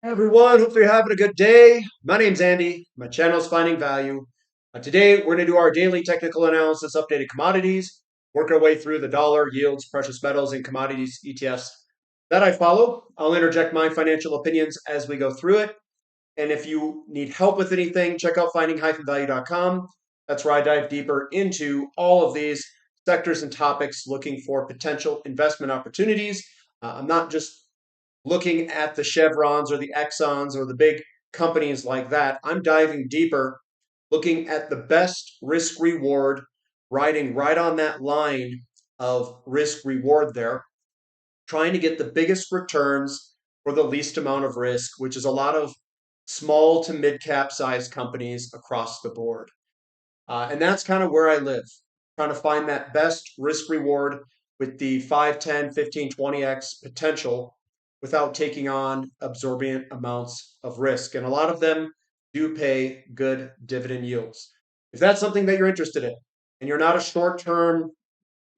Hey everyone, hopefully you're having a good day. My name's Andy. My channel is Finding Value. Today we're going to do our daily technical analysis, updated commodities, work our way through the dollar, yields, precious metals, and commodities ETFs that I follow. I'll interject my financial opinions as we go through it. And if you need help with anything, check out finding-value.com. That's where I dive deeper into all of these sectors and topics looking for potential investment opportunities. I'm not just looking at the Chevrons or the Exxons or the big companies like that. I'm diving deeper, looking at the best risk reward, riding right on that line of risk reward there, trying to get the biggest returns for the least amount of risk, which is a lot of small to mid cap size companies across the board. And that's kind of where I live, trying to find that best risk reward with the 5, 10, 15, 20x potential without taking on absorbent amounts of risk. And a lot of them do pay good dividend yields. If that's something that you're interested in and you're not a short term,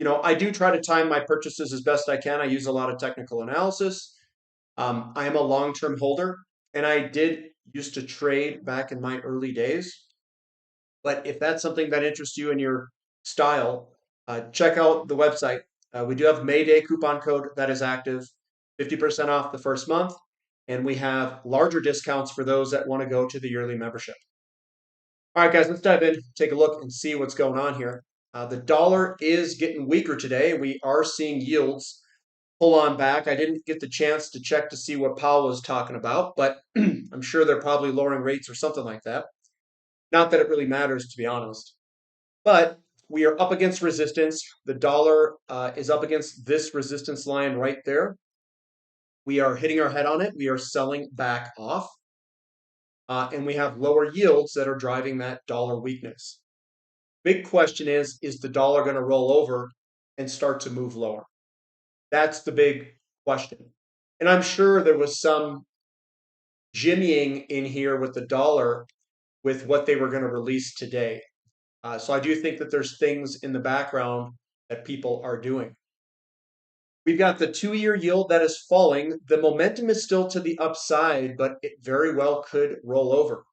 I do try to time my purchases as best I can. I use a lot of technical analysis. I am a long term holder and I did used to trade back in my early days. But if that's something that interests you in your style, check out the website. We do have May Day coupon code that is active, 50% off the first month, and we have larger discounts for those that want to go to the yearly membership. All right, guys, let's dive in, take a look, and see what's going on here. The dollar is getting weaker today. We are seeing yields pull on back. I didn't get the chance to check to see what Powell was talking about, but I'm sure they're probably lowering rates or something like that. Not that it really matters, to be honest. But we are up against resistance. The dollar is up against this resistance line right there. We are hitting our head on it. We are selling back off. And we have lower yields that are driving that dollar weakness. Big question is the dollar going to roll over and start to move lower? That's the big question. And I'm sure there was some jimmying in here with the dollar with what they were going to release today. So I do think that there's things in the background that people are doing. We've got the 2-year yield that is falling. The momentum is still to the upside, but it very well could roll over.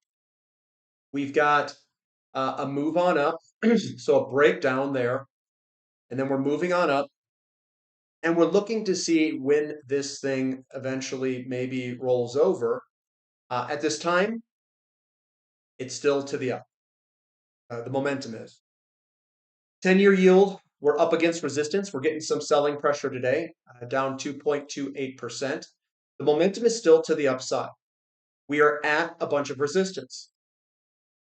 We've got a move on up, so a breakdown there, and then we're moving on up, and we're looking to see when this thing eventually maybe rolls over. At this time, it's still to the up. The momentum is. 10-year yield, we're up against resistance. We're getting some selling pressure today, down 2.28%. The momentum is still to the upside. We are at a bunch of resistance.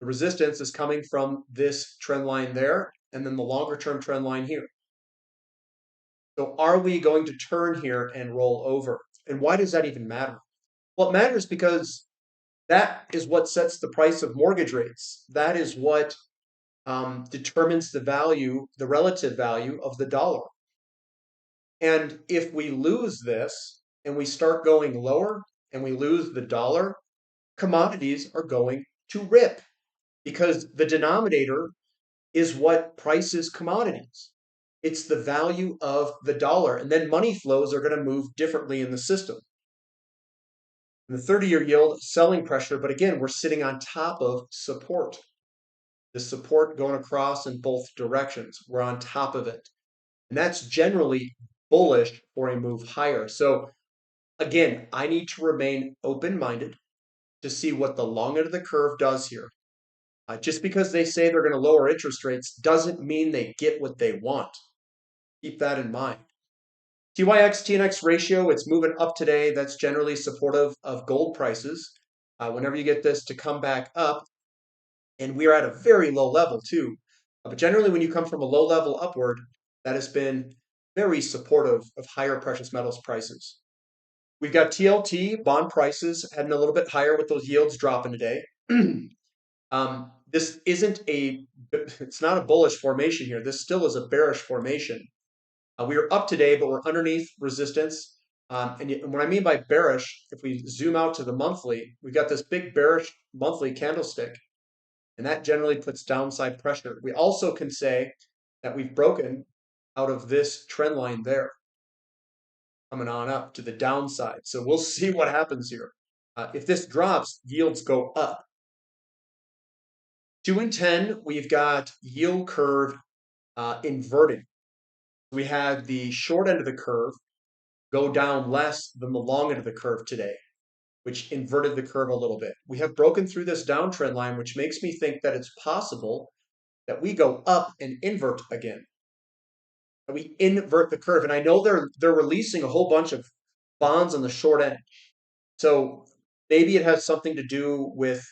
The resistance is coming from this trend line there, and then the longer term trend line here. So are we going to turn here and roll over? And why does that even matter? Well, it matters because that is what sets the price of mortgage rates. That is what determines the value, the relative value of the dollar. And if we lose this and we start going lower and we lose the dollar, commodities are going to rip because the denominator is what prices commodities. It's the value of the dollar. And then money flows are going to move differently in the system. And the 30-year yield, selling pressure, but again, we're sitting on top of support. The support going across in both directions. We're on top of it. And that's generally bullish for a move higher. So again, I need to remain open-minded to see what the long end of the curve does here. Just because they say they're going to lower interest rates doesn't mean they get what they want. Keep that in mind. TYX TNX ratio, it's moving up today. That's generally supportive of gold prices. Whenever you get this to come back up, and we are at a very low level too. But generally, when you come from a low level upward, that has been very supportive of higher precious metals prices. We've got TLT bond prices heading a little bit higher with those yields dropping today. This isn't it's not a bullish formation here. This still is a bearish formation. We are up today, but we're underneath resistance. And what I mean by bearish, if we zoom out to the monthly, we've got this big bearish monthly candlestick, and that generally puts downside pressure. We also can say that we've broken out of this trend line there, coming on up to the downside. So we'll see what happens here. If this drops, yields go up. 2 and 10, we've got yield curve inverting. We had the short end of the curve go down less than the long end of the curve today, which inverted the curve a little bit. We have broken through this downtrend line, which makes me think that it's possible that we go up and invert again. We invert the curve, and I know they're releasing a whole bunch of bonds on the short end. So maybe it has something to do with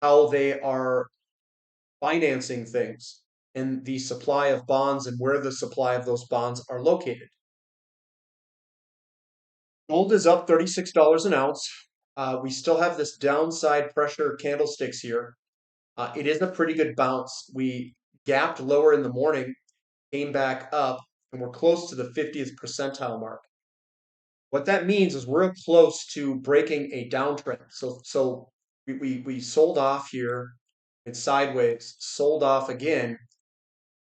how they are financing things and the supply of bonds and where the supply of those bonds are located. Gold is up $36 an ounce. We still have this downside pressure candlesticks here. It is a pretty good bounce. We gapped lower in the morning, came back up, and we're close to the 50th percentile mark. What that means is we're close to breaking a downtrend. So we sold off here and sideways, sold off again,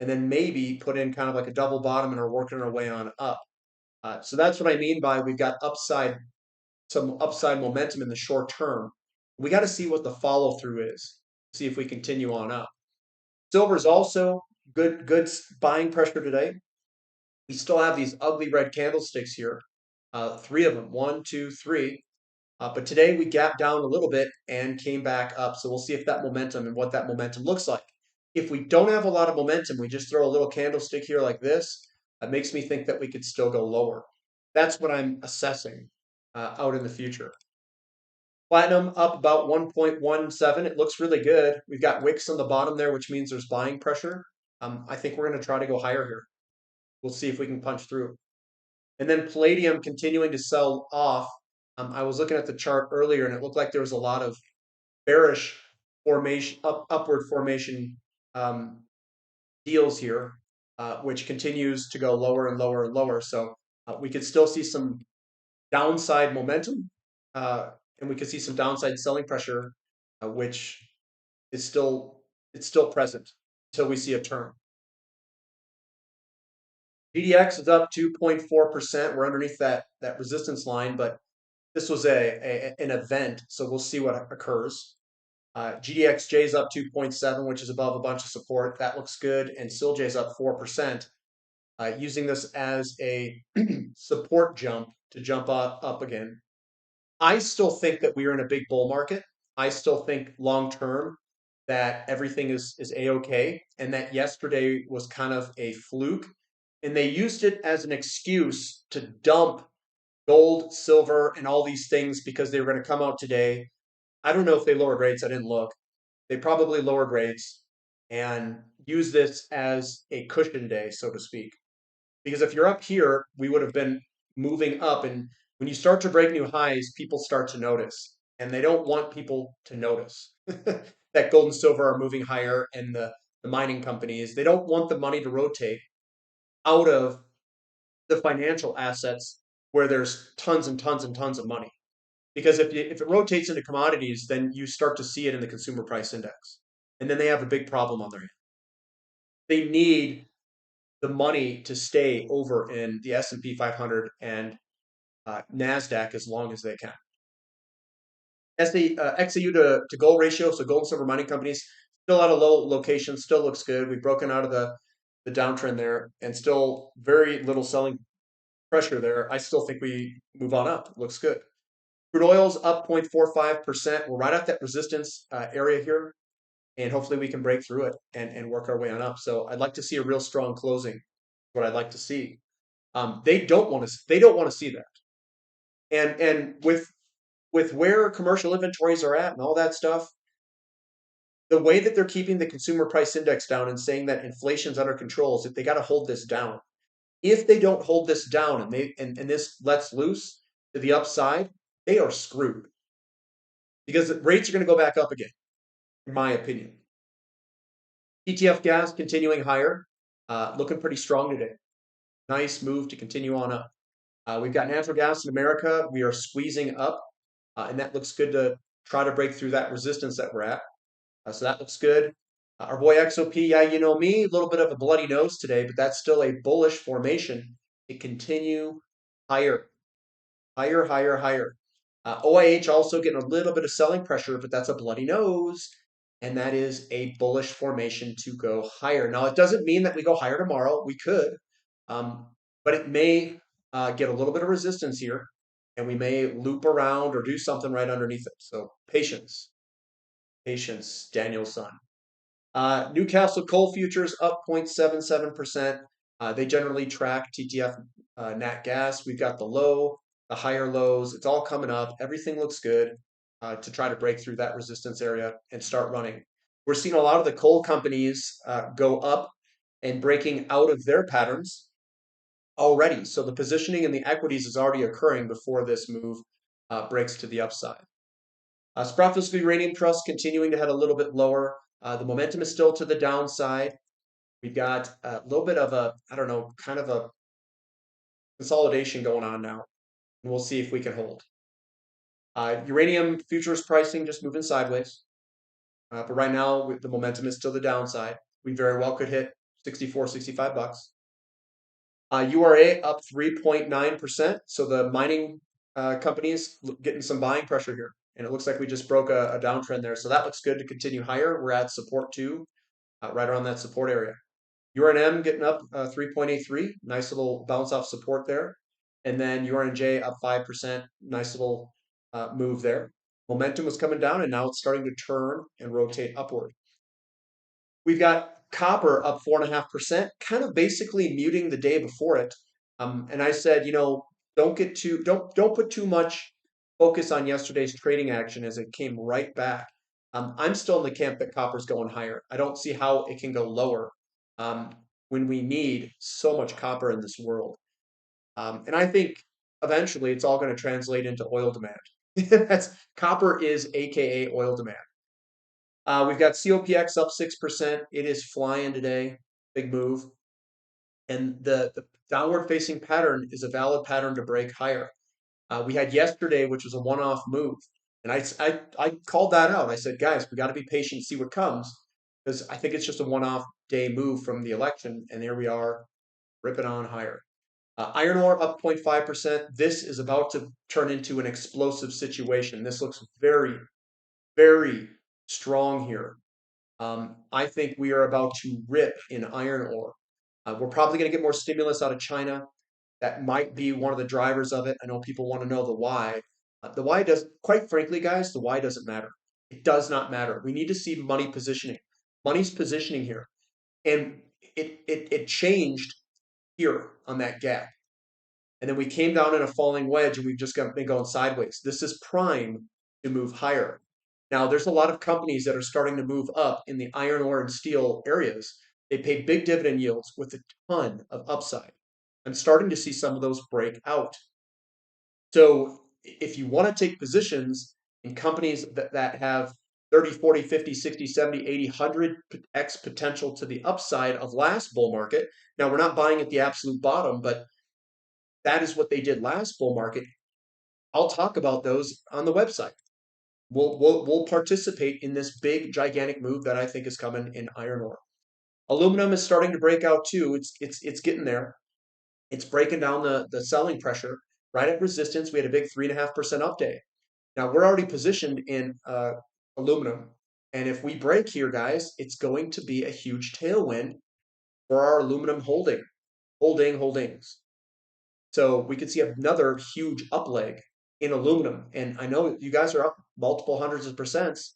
and then maybe put in kind of like a double bottom and are working our way on up. So that's what I mean by we've got some upside momentum in the short term. We got to see what the follow through is, see if we continue on up. Silver is also good buying pressure today. We still have these ugly red candlesticks here, three of them, one, two, three. But today we gapped down a little bit and came back up. So we'll see if that momentum and what that momentum looks like. If we don't have a lot of momentum, we just throw a little candlestick here like this. That makes me think that we could still go lower. That's what I'm assessing out in the future. Platinum up about 1.17. It looks really good. We've got wicks on the bottom there, which means there's buying pressure. I think we're going to try to go higher here. We'll see if we can punch through. And then palladium continuing to sell off. I was looking at the chart earlier, and it looked like there was a lot of bearish formation, upward formation deals here, which continues to go lower and lower and lower. So we could still see some downside momentum, and we could see some downside selling pressure, which is still present until we see a turn. GDX is up 2.4%. We're underneath that resistance line, but this was an event, so we'll see what occurs. GDXJ is up 2.7, which is above a bunch of support. That looks good, and SILJ is up 4%. Using this as a support jump to jump up again. I still think that we are in a big bull market. I still think long term that everything is a-okay, and that yesterday was kind of a fluke. And they used it as an excuse to dump gold, silver, and all these things because they were going to come out today. I don't know if they lowered rates. I didn't look. They probably lowered rates and use this as a cushion day, so to speak. Because if you're up here, we would have been moving up. And when you start to break new highs, people start to notice. And they don't want people to notice that gold and silver are moving higher and the mining companies. They don't want the money to rotate out of the financial assets where there's tons and tons and tons of money. Because if it rotates into commodities, then you start to see it in the consumer price index. And then they have a big problem on their hands. They need the money to stay over in the S&P 500 and NASDAQ as long as they can. XAU to gold ratio, so gold and silver mining companies, still at a low location, still looks good. We've broken out of the downtrend there and still very little selling pressure there. I still think we move on up. Looks good. Crude oil's up 0.45%. We're right at that resistance area here, and hopefully we can break through it and work our way on up. So I'd like to see a real strong closing. What I'd like to see. They don't want to see that. And with where commercial inventories are at and all that stuff, the way that they're keeping the consumer price index down and saying that inflation's under control is that they got to hold this down. If they don't hold this down and this lets loose to the upside, they are screwed. Because rates are going to go back up again, in my opinion. ETF gas continuing higher, looking pretty strong today. Nice move to continue on up. We've got natural gas in America. We are squeezing up, and that looks good to try to break through that resistance that we're at. So that looks good. Our boy XOP, yeah, you know me, a little bit of a bloody nose today, but that's still a bullish formation to continue higher, higher, higher, higher. OIH also getting a little bit of selling pressure, but that's a bloody nose. And that is a bullish formation to go higher. Now, it doesn't mean that we go higher tomorrow. We could, um, but it may get a little bit of resistance here, and we may loop around or do something right underneath it. So patience, patience, Danielson. Newcastle coal futures up 0.77%. They generally track TTF nat gas. We've got the low, the higher lows. It's all coming up. Everything looks good to try to break through that resistance area and start running. We're seeing a lot of the coal companies go up and breaking out of their patterns already. So the positioning in the equities is already occurring before this move breaks to the upside. Sprott Uranium Trust continuing to head a little bit lower. The momentum is still to the downside. We've got a little bit of a, I don't know, kind of a consolidation going on now. And we'll see if we can hold. Uranium futures pricing just moving sideways. But right now, the momentum is still the downside. We very well could hit 64, 65 bucks. URA up 3.9%. So the mining companies getting some buying pressure here. And it looks like we just broke a downtrend there. So that looks good to continue higher. We're at support 2, right around that support area. Uranium getting up 3.83. Nice little bounce off support there. And then URNJ up 5%. Nice little move there. Momentum was coming down, and now it's starting to turn and rotate upward. We've got copper up 4.5%, kind of basically muting the day before it. And I said, don't put too much focus on yesterday's trading action as it came right back. I'm still in the camp that copper's going higher. I don't see how it can go lower when we need so much copper in this world. And I think eventually it's all going to translate into oil demand. Copper is AKA oil demand. We've got COPX up 6%. It is flying today. Big move. And the downward facing pattern is a valid pattern to break higher. We had yesterday, which was a one-off move. And I called that out. I said, guys, we got to be patient, see what comes. Because I think it's just a one-off day move from the election. And here we are, ripping on higher. Iron ore up 0.5%. This is about to turn into an explosive situation. This looks very, very strong here. I think we are about to rip in iron ore. We're probably going to get more stimulus out of China. That might be one of the drivers of it. I know people want to know the why. The why does, quite frankly, guys, the why doesn't matter. It does not matter. We need to see money positioning. Money's positioning here. And it changed here on that gap. And then we came down in a falling wedge and we've just been going sideways. This is prime to move higher. Now, there's a lot of companies that are starting to move up in the iron ore and steel areas. They pay big dividend yields with a ton of upside. I'm starting to see some of those break out. So if you want to take positions in companies that have 30, 40, 50, 60, 70, 80, 100x potential to the upside of last bull market. Now, we're not buying at the absolute bottom, but that is what they did last bull market. I'll talk about those on the website. We'll participate in this big gigantic move that I think is coming in iron ore. Aluminum is starting to break out too. It's getting there. It's breaking down the selling pressure right at resistance. We had a big 3.5% up day. Now we're already positioned in aluminum, and if we break here, guys, it's going to be a huge tailwind for our aluminum holdings. So we could see another huge up leg in aluminum. And I know you guys are up multiple hundreds of percents,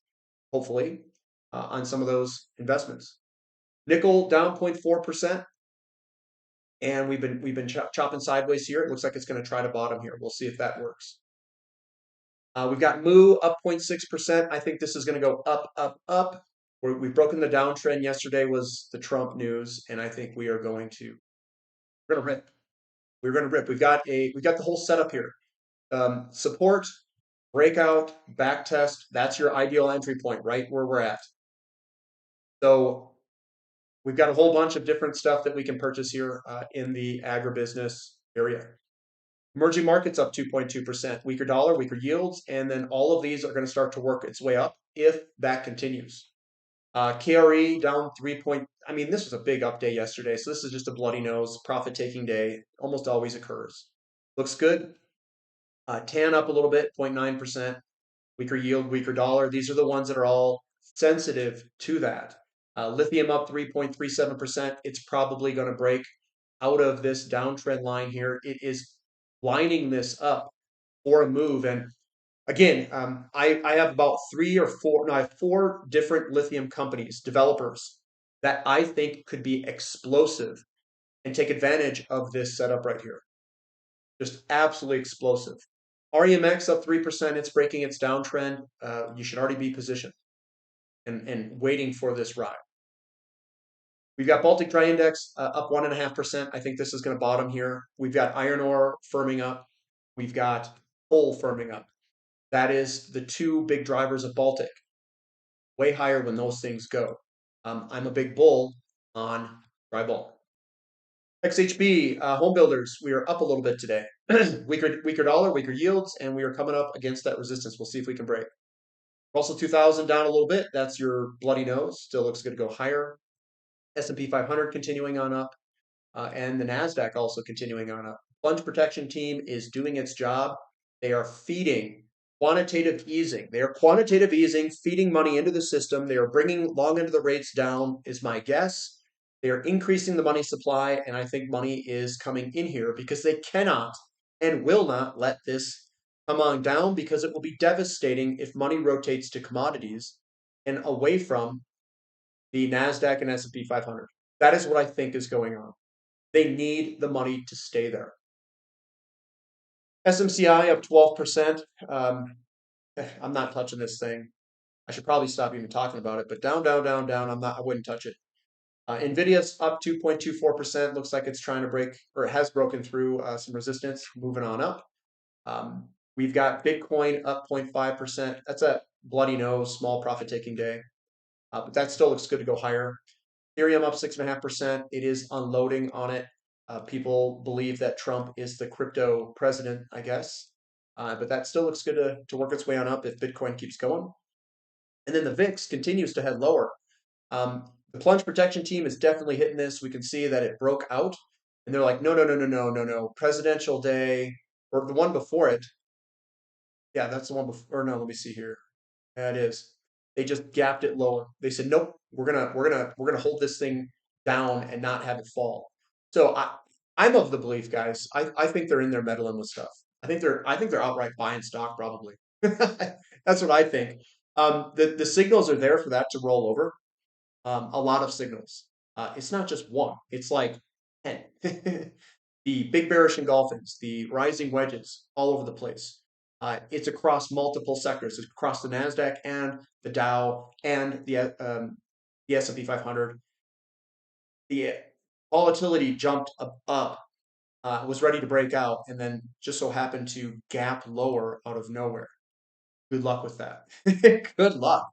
hopefully, on some of those investments. Nickel down 0.4%. And we've been chopping sideways here. It looks like it's going to try to bottom here. We'll see if that works. We've got Moo up 0.6%. I think this is going to go up, up, up. We've broken the downtrend. Yesterday was the Trump news, and I think we are going to rip. We're going to rip. We've got the whole setup here. Support, breakout, back test. That's your ideal entry point, right where we're at. So we've got a whole bunch of different stuff that we can purchase here in the agribusiness area. Emerging markets up 2.2%. Weaker dollar, weaker yields, and then all of these are going to start to work its way up if that continues. KRE down 3 point. I mean, this was a big up day yesterday, so this is just a bloody nose profit taking day. Almost always occurs. Looks good. TAN up a little bit, 0.9%. Weaker yield, weaker dollar. These are the ones that are all sensitive to that. Lithium up 3.37%. It's probably going to break out of this downtrend line here. It is lining this up for a move. And again, I have about three or four, no, I have four different lithium companies, developers, that I think could be explosive and take advantage of this setup right here. Just absolutely explosive. REMX up 3%. It's breaking its downtrend. You should already be positioned and waiting for this ride. We've got Baltic Dry Index up 1.5%. I think this is going to bottom here. We've got iron ore firming up. We've got coal firming up. That is the two big drivers of Baltic. Way higher when those things go. I'm a big bull on dry bulk. XHB, home builders, we are up a little bit today. weaker dollar, weaker yields, and we are coming up against that resistance. We'll see if we can break. Russell 2000 down a little bit. That's your bloody nose. Still looks good to go higher. S&P 500 continuing on up, and the NASDAQ also continuing on up. Plunge protection team is doing its job. They are feeding quantitative easing. They are quantitative easing, feeding money into the system. They are bringing long end of the rates down, is my guess. They are increasing the money supply, and I think money is coming in here because they cannot and will not let this come on down, because it will be devastating if money rotates to commodities and away from the NASDAQ and S&P 500. That is what I think is going on. They need the money to stay there. SMCI up 12%. I'm not touching this thing. I should probably stop even talking about it, but down, down, down, down. I wouldn't touch it. Nvidia's up 2.24%. Looks like it's trying to break, or it has broken through some resistance, moving on up. We've got Bitcoin up 0.5%. That's a bloody nose, small profit taking day. But that still looks good to go higher. Ethereum up 6.5%. It is unloading on it. People believe that Trump is the crypto president, I guess. But that still looks good to work its way on up if Bitcoin keeps going. And then the VIX continues to head lower. The plunge protection team is definitely hitting this. We can see that it broke out. And they're like, no, no, no, no, no, no, no. Presidential day, or the one before it. Yeah, that's the one before. Or no, let me see here. Yeah, it is. They just gapped it lower. They said, nope, we're gonna hold this thing down and not have it fall. So I'm of the belief, guys. I think they're in there meddling with stuff. I think they're outright buying stock, probably. That's what I think. The signals are there for that to roll over. A lot of signals. It's not just one. It's like 10. The big bearish engulfings, the rising wedges all over the place. It's across multiple sectors. It's across the NASDAQ and the Dow and the S&P 500. The volatility jumped up, was ready to break out, and then just so happened to gap lower out of nowhere. Good luck with that. Good luck.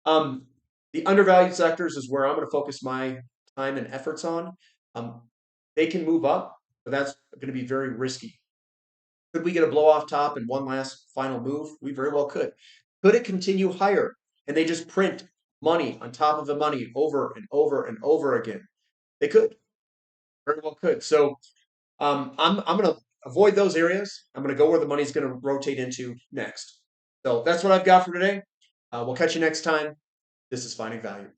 The undervalued sectors is where I'm going to focus my time and efforts on. They can move up, but that's going to be very risky. Could we get a blow off top and one last final move? We very well could. Could it continue higher and they just print money on top of the money over and over and over again? They could. Very well could. So I'm going to avoid those areas. I'm going to go where the money's going to rotate into next. So that's what I've got for today. We'll catch you next time. This is Finding Value.